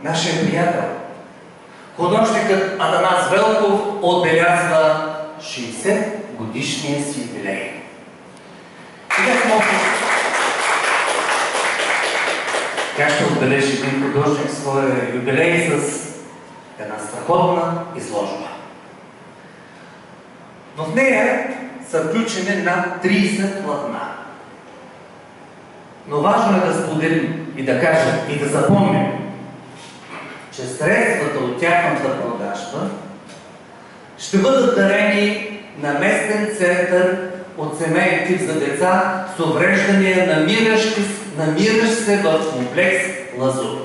нашия приятел. Художникът Атанас Велков отбелязва 60-годишния си юбилей. Как ще отбележи един художник своя юбилей с една страхотна изложба? В нея са включени над 30 платна. Но важно е да споделим и да кажем и да запомним, че средствата от тяхната продажба ще бъдат дарени на местен център от семейен тип за деца с увреждания, намиращ се в комплекс Лазур.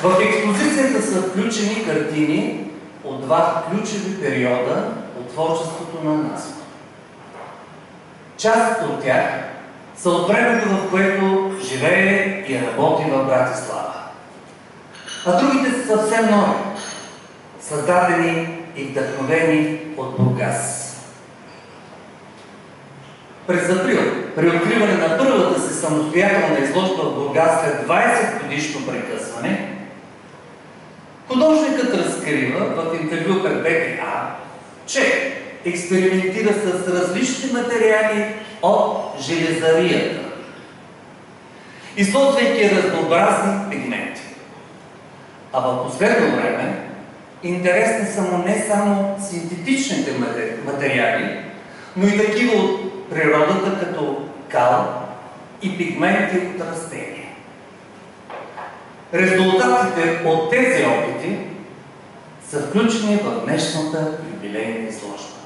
В експозицията са включени картини от два ключови периода от творчеството на Наско. Част от тях са от времето, в което живее и работи в Братислава. А другите са съвсем нови, създадени и вдъхновени от Бургас. През април, при откриване на първата си самостоятелна изложба в Бургас след 20 годишно прекъсване, художникът разкрива в интервю пред БТА, че експериментира с различни материали от железарията, използвайки разнообразни пигменти. А в последно време интересни са му не само синтетичните материали, но и такива от природата, като кал и пигменти от растения. Резултатите от тези опити са включени в днешната юбилейна изложба,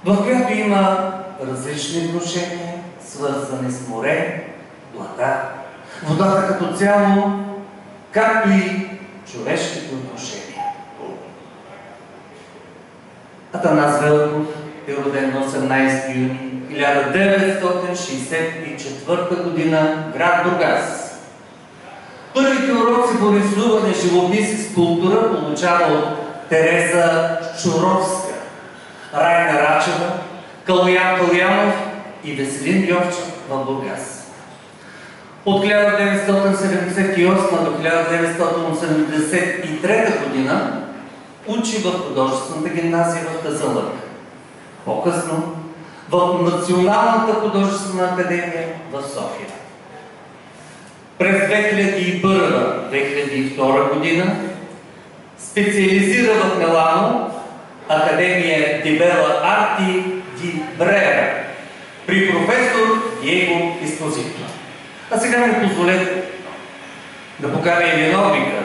в която има различни внушения, свързани с море, блата, водата като цяло, както и човешките отношения. Атанас Велков е роден на 18 юни 1964 година в град Бургас. Първите уроци по рисуване, живопис и скулптура получава от Тереза Чуровска, Райна Рачева, Калуян Калуянов и Веселин Йовчев в Бургас. От 1978 до 1983 година учи в художествената гимназия в Казанлък. По-късно в Националната художествена академия в София. През 2001-2002 година специализира в Милано Академия Ди Белла Арти Ди Брера при професор Диего Еспозито. А сега ми позволете да поканя и виновника